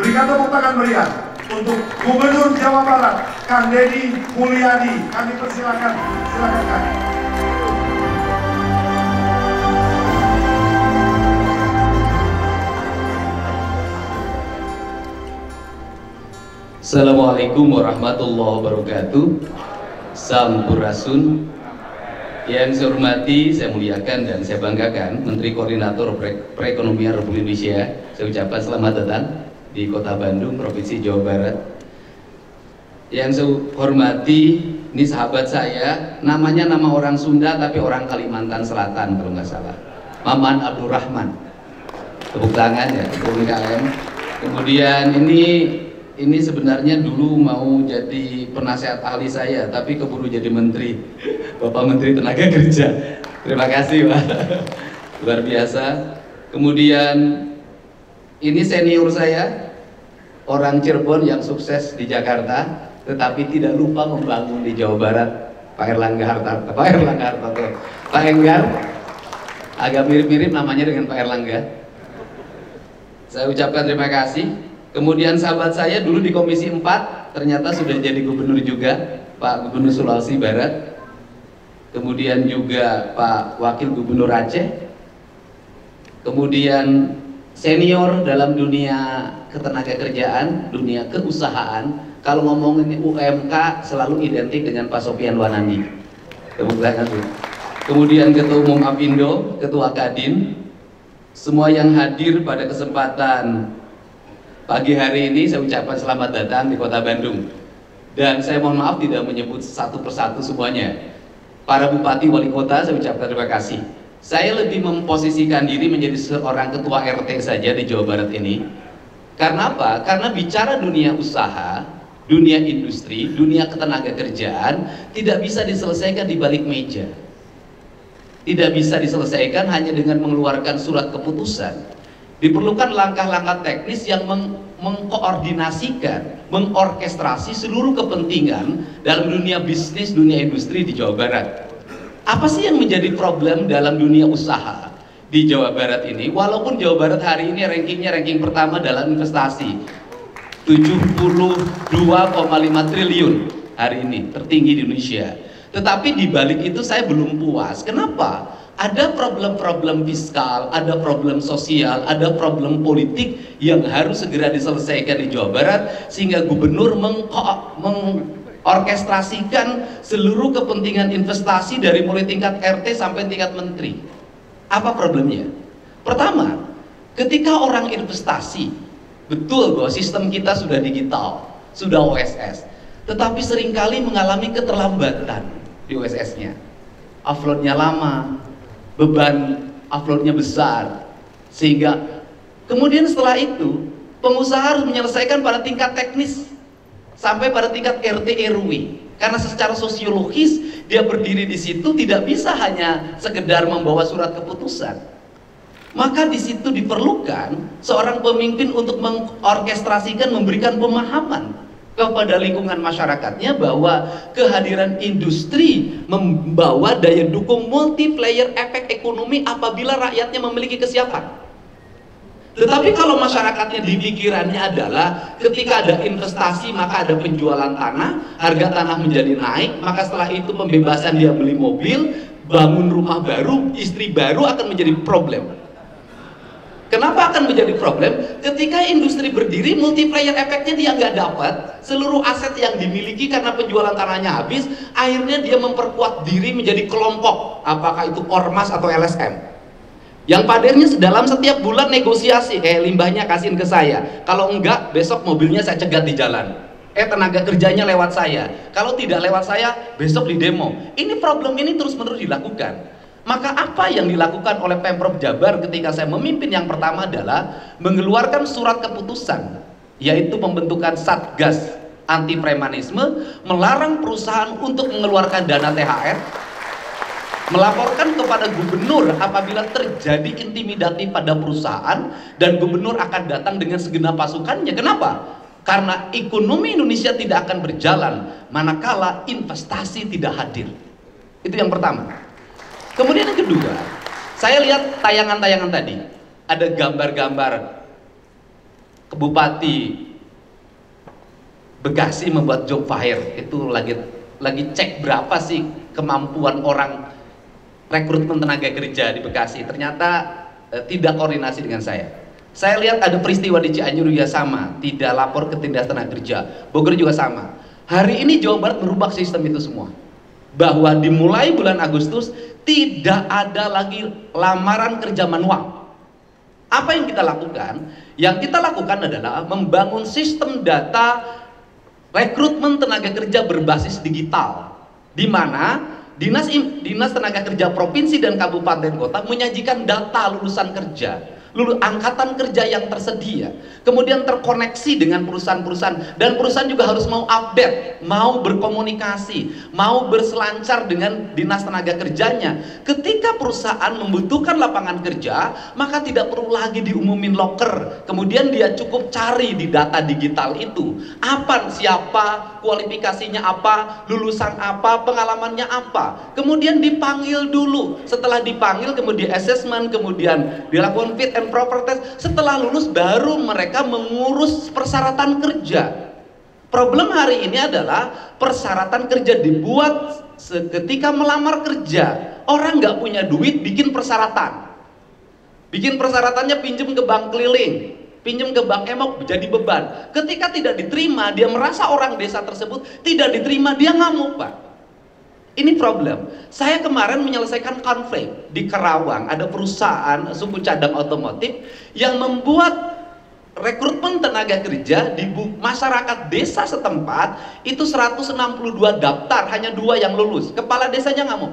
Berikan tepuk tangan meriah untuk Gubernur Jawa Barat, Kang Deddy Mulyadi. Kami persilakan, silakan Kang. Assalamualaikum warahmatullahi wabarakatuh. Sampurasun. Yang saya hormati, saya muliakan dan saya banggakan Menteri Koordinator Perekonomian Republik Indonesia. Saya ucapkan selamat datang di Kota Bandung, Provinsi Jawa Barat. Yang saya hormati, ini sahabat saya, namanya nama orang Sunda tapi orang Kalimantan Selatan kalau nggak salah, Maman Abdurrahman. Tepuk tangan ya, UMKM. Kemudian ini sebenarnya dulu mau jadi penasehat ahli saya, tapi keburu jadi menteri, Bapak Menteri Tenaga Kerja. Terima kasih Pak, luar biasa. Kemudian ini senior saya, orang Cirebon yang sukses di Jakarta, tetapi tidak lupa membangun di Jawa Barat, Pak Erlangga Hartarto. Pak Enggar, agak mirip-mirip namanya dengan Pak Erlangga. Saya ucapkan terima kasih. Kemudian sahabat saya dulu di Komisi 4 ternyata sudah jadi gubernur juga, Pak Gubernur Sulawesi Barat. Kemudian juga Pak Wakil Gubernur Aceh. Kemudian senior dalam dunia ketenagakerjaan, dunia keusahaan. Kalau ngomongin UMK selalu identik dengan Pak Sofian Wanandi. Tepuk tangan. Kemudian Ketua Umum Apindo, Ketua Kadin, semua yang hadir pada kesempatan pagi hari ini saya ucapkan selamat datang di Kota Bandung. Dan saya mohon maaf tidak menyebut satu persatu semuanya. Para bupati, wali kota, saya ucapkan terima kasih. Saya lebih memposisikan diri menjadi seorang ketua RT saja di Jawa Barat ini. Karena apa? Karena bicara dunia usaha, dunia industri, dunia ketenagakerjaan tidak bisa diselesaikan di balik meja. Tidak bisa diselesaikan hanya dengan mengeluarkan surat keputusan. Diperlukan langkah-langkah teknis yang mengkoordinasikan, mengorkestrasi seluruh kepentingan dalam dunia bisnis, dunia industri di Jawa Barat. Apa sih yang menjadi problem dalam dunia usaha di Jawa Barat ini? Walaupun Jawa Barat hari ini ranking pertama dalam investasi, 72,5 triliun hari ini, tertinggi di Indonesia. Tetapi di balik itu saya belum puas. Kenapa? Ada problem-problem fiskal, ada problem sosial, ada problem politik yang harus segera diselesaikan di Jawa Barat, sehingga gubernur mengorkestrasikan seluruh kepentingan investasi dari mulai tingkat RT sampai tingkat menteri. Apa problemnya? Pertama, ketika orang investasi, betul bahwa sistem kita sudah digital, sudah OSS, tetapi seringkali mengalami keterlambatan di OSS-nya. Uploadnya lama, beban uploadnya besar, sehingga kemudian setelah itu pengusaha harus menyelesaikan pada tingkat teknis sampai pada tingkat RT RW, karena secara sosiologis dia berdiri di situ tidak bisa hanya sekedar membawa surat keputusan. Maka di situ diperlukan seorang pemimpin untuk mengorkestrasikan, memberikan pemahaman kepada lingkungan masyarakatnya bahwa kehadiran industri membawa daya dukung multiplier efek ekonomi apabila rakyatnya memiliki kesiapan. Tetapi kalau masyarakatnya di pikirannya adalah ketika ada investasi maka ada penjualan tanah, harga tanah menjadi naik, maka setelah itu pembebasan dia beli mobil, bangun rumah baru, istri baru akan menjadi problem. Kenapa akan menjadi problem? Ketika industri berdiri, multiplier efeknya dia nggak dapat, seluruh aset yang dimiliki karena penjualan tanahnya habis, akhirnya dia memperkuat diri menjadi kelompok, apakah itu ormas atau LSM, yang padanya dalam setiap bulan negosiasi, limbahnya kasihin ke saya, kalau enggak besok mobilnya saya cegat di jalan, tenaga kerjanya lewat saya, kalau tidak lewat saya besok di demo. Ini problem ini terus-menerus dilakukan. Maka apa yang dilakukan oleh Pemprov Jabar ketika saya memimpin yang pertama adalah mengeluarkan surat keputusan, yaitu pembentukan Satgas anti premanisme, melarang perusahaan untuk mengeluarkan dana THR, melaporkan kepada gubernur apabila terjadi intimidasi pada perusahaan, dan gubernur akan datang dengan segenap pasukannya. Kenapa? Karena ekonomi Indonesia tidak akan berjalan manakala investasi tidak hadir. Itu yang pertama. Kemudian yang kedua, saya lihat tayangan-tayangan tadi, ada gambar-gambar Bupati Bekasi membuat job fair, itu lagi cek berapa sih kemampuan orang rekrutmen tenaga kerja di Bekasi. Ternyata tidak koordinasi dengan saya. Saya lihat ada peristiwa di Cianjur juga sama, tidak lapor ke Dinas Tenaga Kerja. Bogor juga sama. Hari ini Jawa Barat merubah sistem itu semua, bahwa dimulai bulan Agustus tidak ada lagi lamaran kerja manual. Apa yang kita lakukan? Yang kita lakukan adalah membangun sistem data rekrutmen tenaga kerja berbasis digital, di mana Dinas Tenaga Kerja Provinsi dan Kabupaten Kota menyajikan data lulusan kerja, angkatan kerja yang tersedia, kemudian terkoneksi dengan perusahaan-perusahaan, dan perusahaan juga harus mau update, mau berkomunikasi, mau berselancar dengan Dinas Tenaga Kerjanya. Ketika perusahaan membutuhkan lapangan kerja, maka tidak perlu lagi diumumin loker, kemudian dia cukup cari di data digital itu, siapa, kualifikasinya apa, lulusan apa, pengalamannya apa, kemudian dipanggil dulu. Setelah dipanggil, kemudian assessment, kemudian dilakukan fit and proper test. Setelah lulus baru mereka mengurus persyaratan kerja. Problem hari ini adalah persyaratan kerja dibuat ketika melamar kerja. Orang nggak punya duit bikin persyaratan. Bikin persyaratannya pinjem ke bank keliling, pinjem ke bank emok, jadi beban. Ketika tidak diterima, dia merasa orang desa tersebut tidak diterima, dia ngamuk, Pak. Ini problem. Saya kemarin menyelesaikan konflik di Kerawang. Ada perusahaan suku cadang otomotif yang membuat rekrutmen tenaga kerja di masyarakat desa setempat itu 162 daftar, hanya 2 yang lulus. Kepala desanya ngamuk.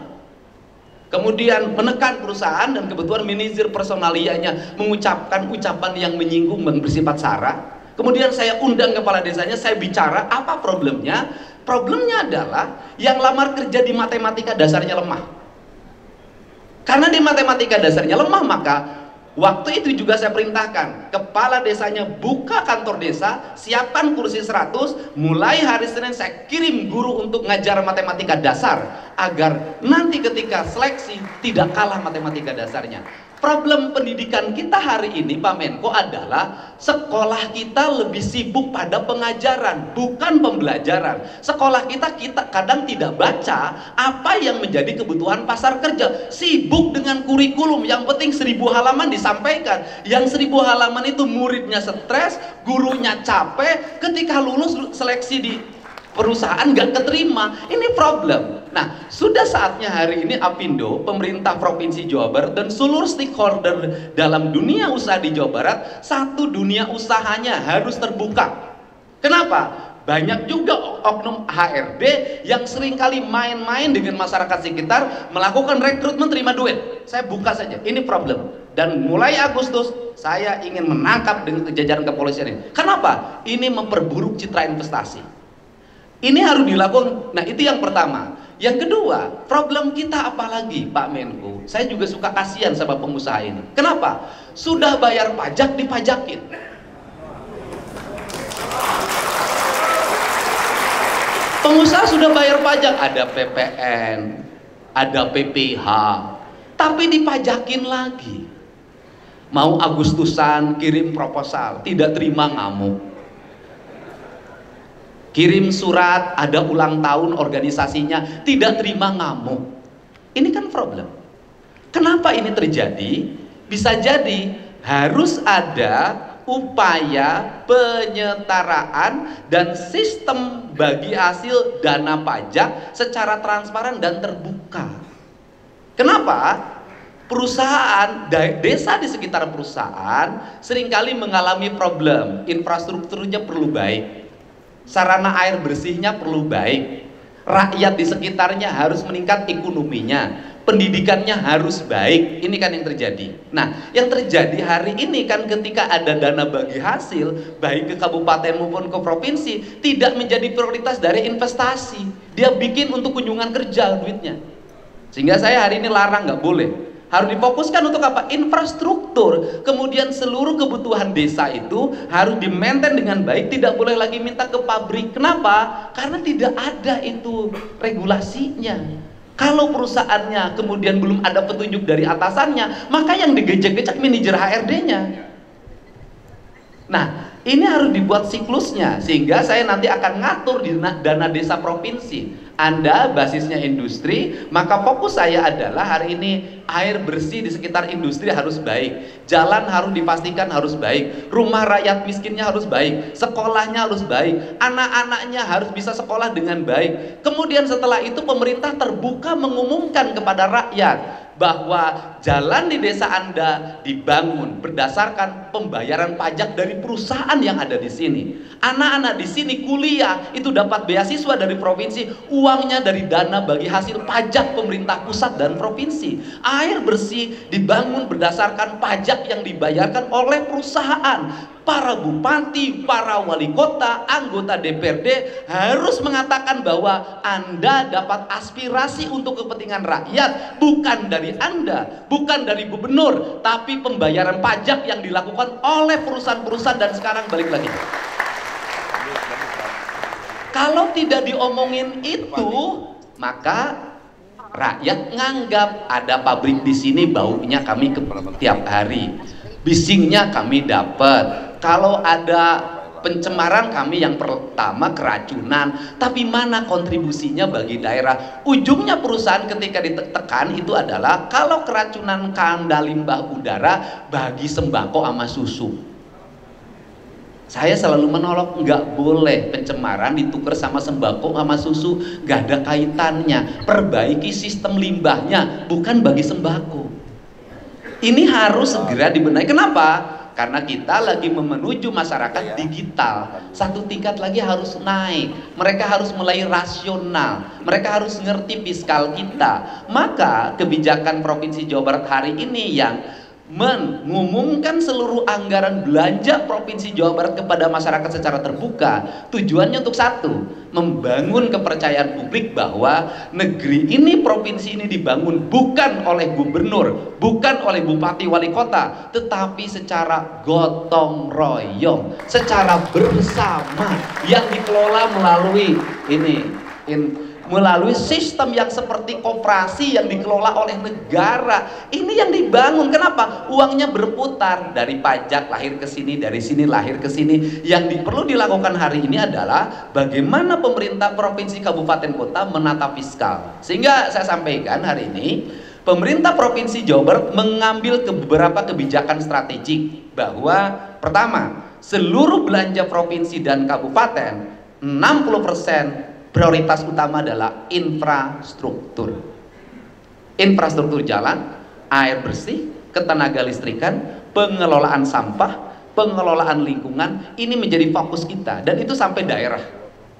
Kemudian menekan perusahaan, dan kebetulan manajer personalianya mengucapkan ucapan yang menyinggung dan bersifat sara. Kemudian saya undang kepala desanya, saya bicara apa problemnya. Problemnya adalah yang lamar kerja di matematika dasarnya lemah. Karena di matematika dasarnya lemah, maka waktu itu juga saya perintahkan kepala desanya buka kantor desa, siapkan kursi 100, mulai hari Senin saya kirim guru untuk ngajar matematika dasar, agar nanti ketika seleksi tidak kalah matematika dasarnya. Problem pendidikan kita hari ini, Pak Menko, adalah sekolah kita lebih sibuk pada pengajaran, bukan pembelajaran. Sekolah kita kadang tidak baca apa yang menjadi kebutuhan pasar kerja. Sibuk dengan kurikulum, yang penting 1000 halaman disampaikan. Yang 1000 halaman itu muridnya stres, gurunya capek, ketika lulus seleksi di perusahaan nggak keterima. Ini problem. Nah, sudah saatnya hari ini Apindo, pemerintah Provinsi Jawa Barat, dan seluruh stakeholder dalam dunia usaha di Jawa Barat, satu, dunia usahanya harus terbuka. Kenapa? Banyak juga oknum HRD yang seringkali main-main dengan masyarakat sekitar, melakukan rekrutmen terima duit. Saya buka saja, ini problem. Dan mulai Agustus saya ingin menangkap dengan jajaran kepolisian ini. Kenapa? Ini memperburuk citra investasi. Ini harus dilakukan. Nah, itu yang pertama. Yang kedua, problem kita apa lagi, Pak Menko? Saya juga suka kasihan sama pengusaha ini. Kenapa? Sudah bayar pajak, dipajakin. Pengusaha sudah bayar pajak, ada PPN, ada PPH, tapi dipajakin lagi. Mau Agustusan kirim proposal, tidak terima, ngamuk. Kirim surat, ada ulang tahun organisasinya, tidak terima, ngamuk. Ini kan problem. Kenapa ini terjadi? Bisa jadi harus ada upaya penyetaraan dan sistem bagi hasil dana pajak secara transparan dan terbuka. Kenapa? Perusahaan, desa di sekitar perusahaan seringkali mengalami problem. Infrastrukturnya perlu baik, sarana air bersihnya perlu baik, rakyat di sekitarnya harus meningkat ekonominya, pendidikannya harus baik. Ini kan yang terjadi. Nah, yang terjadi hari ini kan ketika ada dana bagi hasil, baik ke kabupaten maupun ke provinsi, tidak menjadi prioritas dari investasi. Dia bikin untuk kunjungan kerja duitnya. Sehingga saya hari ini larang, nggak boleh. Harus difokuskan untuk apa? Infrastruktur. Kemudian seluruh kebutuhan desa itu harus di-maintain dengan baik, tidak boleh lagi minta ke pabrik. Kenapa? Karena tidak ada itu regulasinya. Kalau perusahaannya kemudian belum ada petunjuk dari atasannya, maka yang digejek-gejek manajer HRD-nya. Nah, Ini harus dibuat siklusnya, sehingga saya nanti akan ngatur di dana desa provinsi. Anda basisnya industri, maka fokus saya adalah hari ini air bersih di sekitar industri harus baik, jalan harus dipastikan harus baik, rumah rakyat miskinnya harus baik, sekolahnya harus baik, anak-anaknya harus bisa sekolah dengan baik. Kemudian setelah itu pemerintah terbuka mengumumkan kepada rakyat bahwa jalan di desa Anda dibangun berdasarkan pembayaran pajak dari perusahaan yang ada di sini. Anak-anak di sini kuliah itu dapat beasiswa dari provinsi, uangnya dari dana bagi hasil pajak pemerintah pusat dan provinsi. Air bersih dibangun berdasarkan pajak yang dibayarkan oleh perusahaan. Para bupati, para wali kota, anggota DPRD harus mengatakan bahwa Anda dapat aspirasi untuk kepentingan rakyat, bukan dari Anda, bukan dari gubernur, tapi pembayaran pajak yang dilakukan oleh perusahaan-perusahaan. Dan sekarang balik lagi, kalau tidak diomongin itu, maka rakyat nganggap ada pabrik di sini, baunya kami tiap hari, bisingnya kami dapat. Kalau ada pencemaran kami yang pertama keracunan, tapi mana kontribusinya bagi daerah? Ujungnya perusahaan ketika ditekan itu adalah kalau keracunan kanda limbah udara bagi sembako sama susu. Saya selalu menolak, nggak boleh pencemaran ditukar sama sembako sama susu, nggak ada kaitannya. Perbaiki sistem limbahnya, bukan bagi sembako. Ini harus segera dibenahi. Kenapa? Karena kita lagi menuju masyarakat digital. Satu tingkat lagi harus naik. Mereka harus mulai rasional. Mereka harus ngerti fiskal kita. Maka kebijakan Provinsi Jawa Barat hari ini yang mengumumkan seluruh anggaran belanja Provinsi Jawa Barat kepada masyarakat secara terbuka, tujuannya untuk satu, membangun kepercayaan publik bahwa negeri ini, provinsi ini dibangun bukan oleh gubernur, bukan oleh bupati wali kota, tetapi secara gotong royong, secara bersama, yang dikelola melalui melalui sistem yang seperti koperasi yang dikelola oleh negara. Ini yang dibangun. Kenapa? Uangnya berputar dari pajak lahir ke sini, dari sini lahir ke sini. Yang perlu dilakukan hari ini adalah bagaimana pemerintah provinsi, kabupaten, kota menata fiskal. Sehingga saya sampaikan hari ini, pemerintah Provinsi Jawa Barat mengambil beberapa kebijakan strategik bahwa pertama, seluruh belanja provinsi dan kabupaten 60% prioritas utama adalah infrastruktur. Infrastruktur jalan, air bersih, ketenaga listrikan, pengelolaan sampah, pengelolaan lingkungan, ini menjadi fokus kita, dan itu sampai daerah.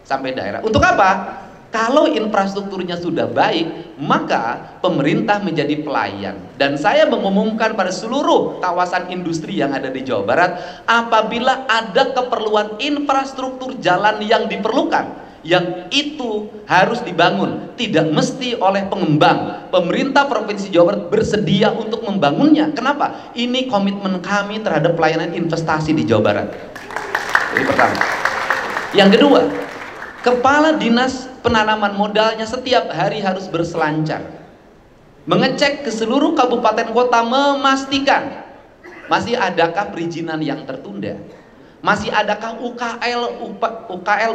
Sampai daerah. Untuk apa? Kalau infrastrukturnya sudah baik, maka pemerintah menjadi pelayan. Dan saya mengumumkan pada seluruh kawasan industri yang ada di Jawa Barat, apabila ada keperluan infrastruktur jalan yang diperlukan, yang itu harus dibangun, tidak mesti oleh pengembang, pemerintah Provinsi Jawa Barat bersedia untuk membangunnya. Kenapa? Ini komitmen kami terhadap pelayanan investasi di Jawa Barat. Ini pertama. Yang kedua, kepala dinas penanaman modalnya setiap hari harus berselancar, mengecek ke seluruh kabupaten kota, memastikan masih adakah perizinan yang tertunda, masih adakah UKL,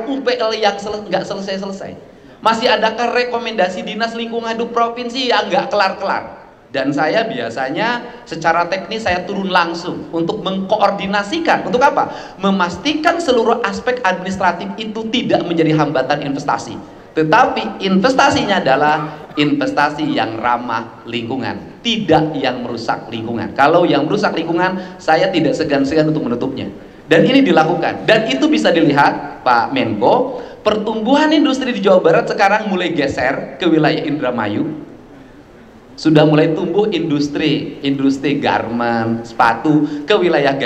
UPL yang nggak selesai-selesai, masih adakah rekomendasi dinas lingkungan hidup provinsi yang nggak kelar-kelar. Dan saya biasanya secara teknis saya turun langsung untuk mengkoordinasikan. Untuk apa? Memastikan seluruh aspek administratif itu tidak menjadi hambatan investasi, tetapi investasinya adalah investasi yang ramah lingkungan, tidak yang merusak lingkungan. Kalau yang merusak lingkungan, saya tidak segan-segan untuk menutupnya. Dan ini dilakukan, dan itu bisa dilihat Pak Menko, pertumbuhan industri di Jawa Barat sekarang mulai geser ke wilayah Indramayu. Sudah mulai tumbuh industri garment, sepatu ke wilayah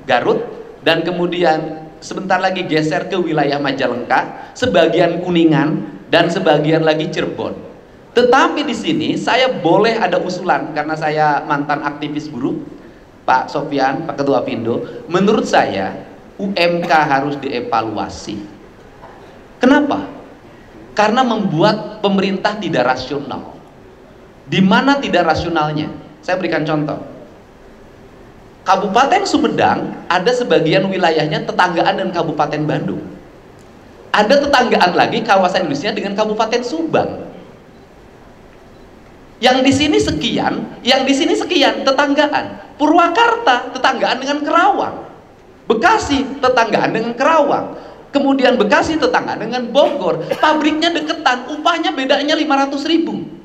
Garut, dan kemudian sebentar lagi geser ke wilayah Majalengka, sebagian Kuningan, dan sebagian lagi Cirebon. Tetapi di sini saya boleh ada usulan, karena saya mantan aktivis buruh, Pak Sofyan, Pak Ketua Pindo, menurut saya UMK harus dievaluasi. Kenapa? Karena membuat pemerintah tidak rasional. Di mana tidak rasionalnya? Saya berikan contoh. Kabupaten Sumedang ada sebagian wilayahnya tetanggaan dengan Kabupaten Bandung. Ada tetanggaan lagi kawasan industrinya dengan Kabupaten Subang. Yang di sini sekian, yang di sini sekian tetanggaan. Purwakarta tetanggaan dengan Kerawang. Bekasi tetanggaan dengan Kerawang. Kemudian Bekasi tetanggaan dengan Bogor. Pabriknya deketan, upahnya bedanya 500.000.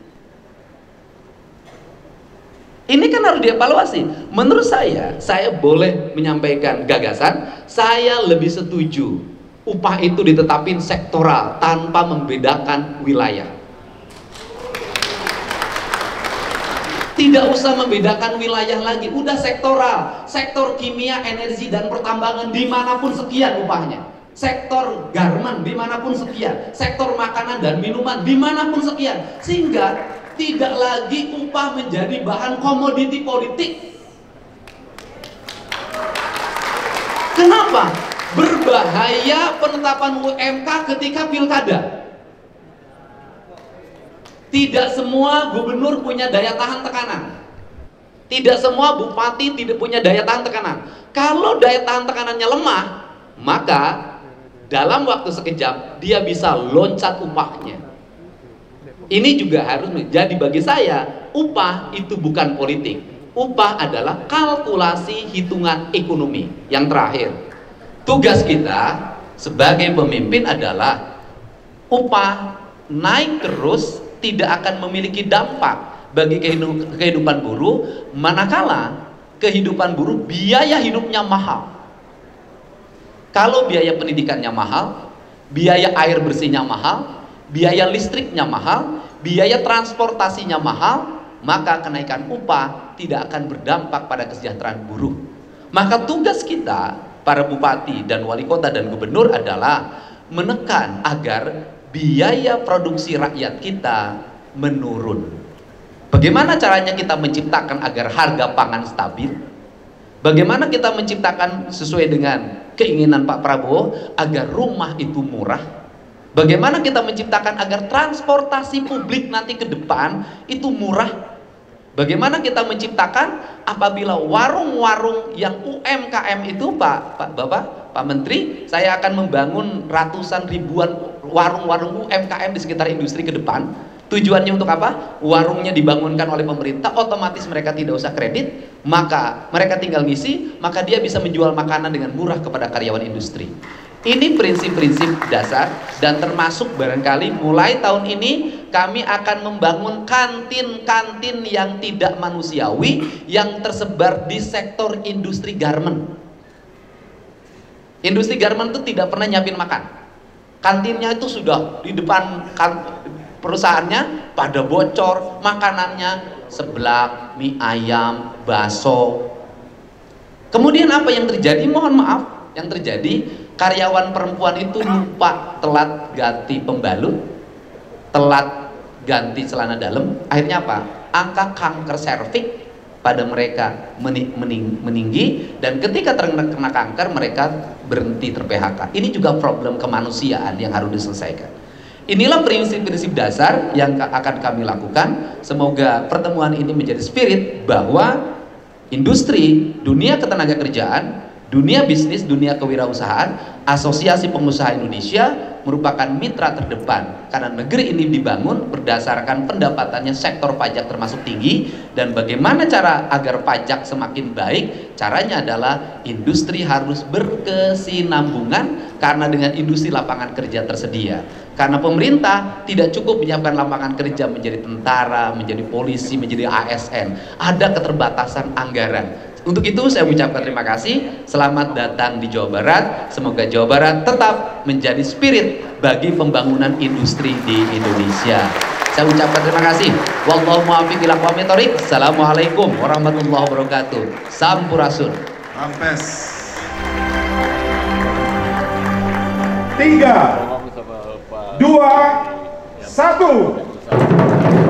Ini kan harus dievaluasi. Menurut saya boleh menyampaikan gagasan, saya lebih setuju upah itu ditetapin sektoral tanpa membedakan wilayah. Tidak usah membedakan wilayah lagi, udah sektoral. Sektor kimia, energi, dan pertambangan dimanapun sekian upahnya. Sektor garmen dimanapun sekian. Sektor makanan dan minuman dimanapun sekian. Sehingga tidak lagi upah menjadi bahan komoditi politik. Kenapa? Berbahaya penetapan UMK ketika pilkada. Tidak semua gubernur punya daya tahan tekanan. Tidak semua bupati tidak punya daya tahan tekanan. Kalau daya tahan tekanannya lemah, maka dalam waktu sekejap dia bisa loncat upahnya. Ini juga harus menjadi bagi saya, upah itu bukan politik. Upah adalah kalkulasi hitungan ekonomi. Yang terakhir, tugas kita sebagai pemimpin adalah upah naik terus tidak akan memiliki dampak bagi kehidupan buruh, manakala kehidupan buruh biaya hidupnya mahal. Kalau biaya pendidikannya mahal, biaya air bersihnya mahal, biaya listriknya mahal, biaya transportasinya mahal, maka kenaikan upah tidak akan berdampak pada kesejahteraan buruh. Maka tugas kita, para bupati dan wali kota dan gubernur adalah menekan agar biaya produksi rakyat kita menurun. Bagaimana caranya kita menciptakan agar harga pangan stabil? Bagaimana kita menciptakan sesuai dengan keinginan Pak Prabowo agar rumah itu murah? Bagaimana kita menciptakan agar transportasi publik nanti ke depan itu murah? Bagaimana kita menciptakan apabila warung-warung yang UMKM itu Pak Menteri, saya akan membangun ratusan ribuan warung-warung UMKM di sekitar industri ke depan. Tujuannya untuk apa? Warungnya dibangunkan oleh pemerintah, otomatis mereka tidak usah kredit, maka mereka tinggal ngisi, maka dia bisa menjual makanan dengan murah kepada karyawan industri. Ini prinsip-prinsip dasar, dan termasuk barangkali mulai tahun ini kami akan membangun kantin-kantin yang tidak manusiawi yang tersebar di sektor industri garmen. Industri garmen itu tidak pernah nyiapin makan. Kantinnya itu sudah di depan perusahaannya pada bocor, makanannya seblak, mie ayam, bakso. Kemudian apa yang terjadi? Mohon maaf, yang terjadi karyawan perempuan itu lupa telat ganti pembalut, telat ganti celana dalam. Akhirnya apa? Angka kanker serviks pada mereka meninggi, dan ketika terkena kanker mereka berhenti ter-PHK. Ini juga problem kemanusiaan yang harus diselesaikan. Inilah prinsip-prinsip dasar yang akan kami lakukan. Semoga pertemuan ini menjadi spirit bahwa industri, dunia ketenagakerjaan, dunia bisnis, dunia kewirausahaan, Asosiasi Pengusaha Indonesia merupakan mitra terdepan karena negeri ini dibangun berdasarkan pendapatannya sektor pajak termasuk tinggi. Dan bagaimana cara agar pajak semakin baik? Caranya adalah industri harus berkesinambungan, karena dengan industri lapangan kerja tersedia. Karena pemerintah tidak cukup menyiapkan lapangan kerja menjadi tentara, menjadi polisi, menjadi ASN. Ada keterbatasan anggaran. Untuk itu saya mengucapkan terima kasih. Selamat datang di Jawa Barat. Semoga Jawa Barat tetap menjadi spirit bagi pembangunan industri di Indonesia. Saya ucapkan terima kasih. Wallahu muwaffiq ila aqwamit thoriq. Assalamualaikum warahmatullahi wabarakatuh. Sampurasun. Rampes. 3, 2, 1.